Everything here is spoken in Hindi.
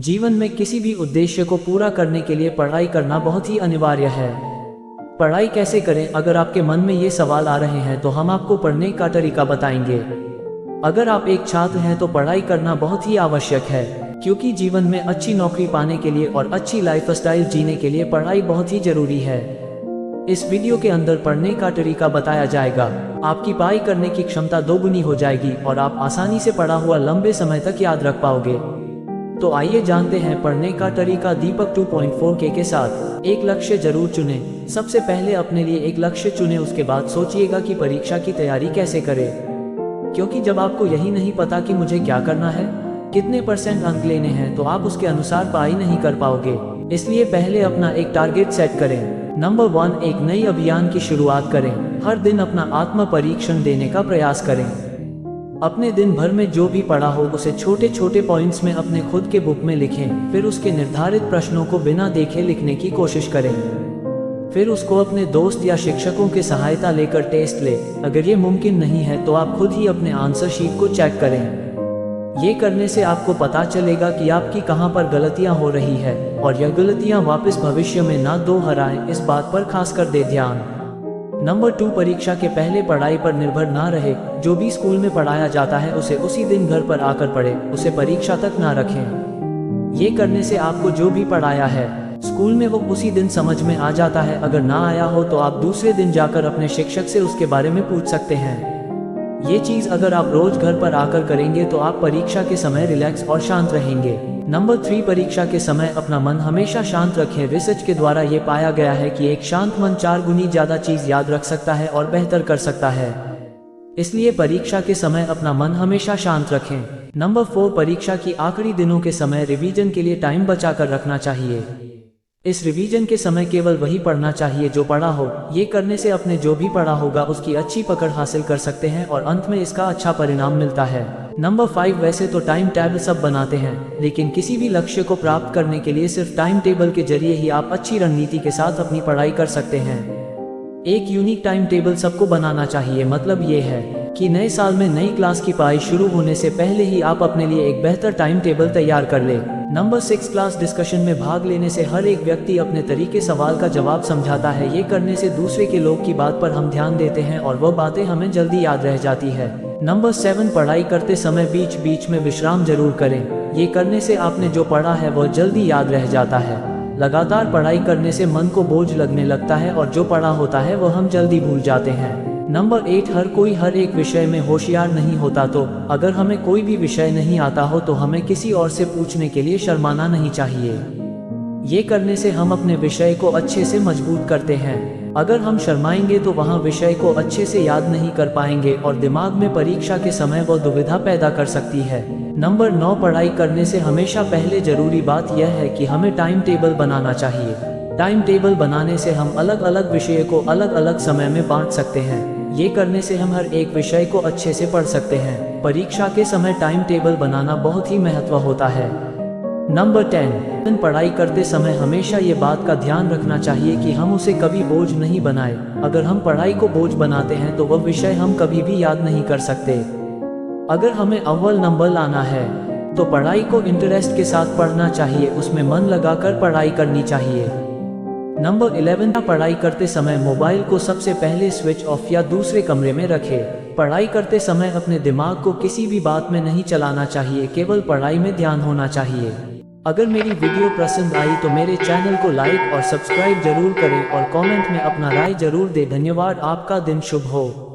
जीवन में किसी भी उद्देश्य को पूरा करने के लिए पढ़ाई करना बहुत ही अनिवार्य है। पढ़ाई कैसे करें, अगर आपके मन में ये सवाल आ रहे हैं तो हम आपको पढ़ने का तरीका बताएंगे। अगर आप एक छात्र हैं तो पढ़ाई करना बहुत ही आवश्यक है, क्योंकि जीवन में अच्छी नौकरी पाने के लिए और अच्छी लाइफस्टाइल जीने के लिए पढ़ाई बहुत ही जरूरी है। इस वीडियो के अंदर पढ़ने का तरीका बताया जाएगा। आपकी पढ़ाई करने की क्षमता दोगुनी हो जाएगी और आप आसानी से पढ़ा हुआ लंबे समय तक याद रख पाओगे। तो आइए जानते हैं पढ़ने का तरीका दीपक 2.4 के साथ। एक लक्ष्य जरूर चुनें। सबसे पहले अपने लिए एक लक्ष्य चुनें, उसके बाद सोचिएगा कि परीक्षा की तैयारी कैसे करें, क्योंकि जब आपको यही नहीं पता कि मुझे क्या करना है, कितने % अंक लेने हैं, तो आप उसके अनुसार पढ़ाई नहीं कर पाओगे। इसलिए पहले अपना एक टारगेट सेट करें। नंबर 1, एक नई अभियान की शुरुआत करें। हर दिन अपना आत्म परीक्षण देने का प्रयास करें। अपने दिन भर में जो भी पढ़ा हो उसे छोटे छोटे पॉइंट्स में अपने खुद के बुक में लिखें। फिर उसके निर्धारित प्रश्नों को बिना देखे लिखने की कोशिश करें। फिर उसको अपने दोस्त या शिक्षकों की सहायता लेकर टेस्ट लें। अगर ये मुमकिन नहीं है तो आप खुद ही अपने आंसर शीट को चेक करें। ये करने से आपको पता चलेगा कि आपकी कहाँ पर गलतियाँ हो रही है, और यह गलतियाँ वापस भविष्य में ना दोहराएं, इस बात पर खासकर दे ध्यान। नंबर 2, परीक्षा के पहले पढ़ाई पर निर्भर ना रहे। जो भी स्कूल में पढ़ाया जाता है उसे उसी दिन घर पर आकर पढ़े, उसे परीक्षा तक ना रखें। ये करने से आपको जो भी पढ़ाया है स्कूल में वो उसी दिन समझ में आ जाता है। अगर ना आया हो तो आप दूसरे दिन जाकर अपने शिक्षक से उसके बारे में पूछ सकते हैं। ये चीज़ अगर आप रोज घर पर आकर करेंगे तो आप परीक्षा के समय रिलैक्स और शांत रहेंगे। नंबर 3, परीक्षा के समय अपना मन हमेशा शांत रखें। रिसर्च के द्वारा ये पाया गया है कि एक शांत मन 4 गुनी ज्यादा चीज याद रख सकता है और बेहतर कर सकता है। इसलिए परीक्षा के समय अपना मन हमेशा शांत रखें। नंबर 4, परीक्षा की आखिरी दिनों के समय रिवीजन के लिए टाइम बचा कर रखना चाहिए। इस रिवीजन के समय केवल वही पढ़ना चाहिए जो पढ़ा हो। ये करने से अपने जो भी पढ़ा होगा उसकी अच्छी पकड़ हासिल कर सकते हैं और अंत में इसका अच्छा परिणाम मिलता है। नंबर 5, वैसे तो टाइम टेबल सब बनाते हैं, लेकिन किसी भी लक्ष्य को प्राप्त करने के लिए सिर्फ टाइम टेबल के जरिए ही आप अच्छी रणनीति के साथ अपनी पढ़ाई कर सकते हैं। एक यूनिक टाइम टेबल सबको बनाना चाहिए। मतलब ये है कि नए साल में नई क्लास की पढ़ाई शुरू होने से पहले ही आप अपने लिए एक बेहतर टाइम टेबल तैयार कर ले। नंबर 6, क्लास डिस्कशन में भाग लेने से हर एक व्यक्ति अपने तरीके सवाल का जवाब समझाता है। ये करने से दूसरे के लोग की बात पर हम ध्यान देते हैं और वह बातें हमें जल्दी याद रह जाती है। नंबर 7, पढ़ाई करते समय बीच बीच में विश्राम जरूर करें। ये करने से आपने जो पढ़ा है वह जल्दी याद रह जाता है। लगातार पढ़ाई करने से मन को बोझ लगने लगता है और जो पढ़ा होता है वह हम जल्दी भूल जाते हैं। नंबर 8, हर कोई हर एक विषय में होशियार नहीं होता, तो अगर हमें कोई भी विषय नहीं आता हो तो हमें किसी और से पूछने के लिए शर्माना नहीं चाहिए। ये करने से हम अपने विषय को अच्छे से मजबूत करते हैं। अगर हम शर्माएंगे तो वहाँ विषय को अच्छे से याद नहीं कर पाएंगे और दिमाग में परीक्षा के समय वो दुविधा पैदा कर सकती है। नंबर 9, पढ़ाई करने से हमेशा पहले जरूरी बात यह है कि हमें टाइम टेबल बनाना चाहिए। टाइम टेबल बनाने से हम अलग अलग विषय को अलग अलग समय में बांट सकते हैं। ये करने से हम हर एक विषय को अच्छे से पढ़ सकते हैं। परीक्षा के समय टाइम टेबल बनाना बहुत ही महत्व होता है। नंबर 10, पढ़ाई करते समय हमेशा ये बात का ध्यान रखना चाहिए कि हम उसे कभी बोझ नहीं बनाए। अगर हम पढ़ाई को बोझ बनाते हैं तो वह विषय हम कभी भी याद नहीं कर सकते। अगर हमें अव्वल नंबर लाना है तो पढ़ाई को इंटरेस्ट के साथ पढ़ना चाहिए, उसमें मन लगाकर पढ़ाई करनी चाहिए। नंबर 11, पढ़ाई करते समय मोबाइल को सबसे पहले स्विच ऑफ या दूसरे कमरे में रखें। पढ़ाई करते समय अपने दिमाग को किसी भी बात में नहीं चलाना चाहिए, केवल पढ़ाई में ध्यान होना चाहिए। अगर मेरी वीडियो पसंद आई तो मेरे चैनल को लाइक और सब्सक्राइब जरूर करें और कमेंट में अपना राय जरूर दें। धन्यवाद। आपका दिन शुभ हो।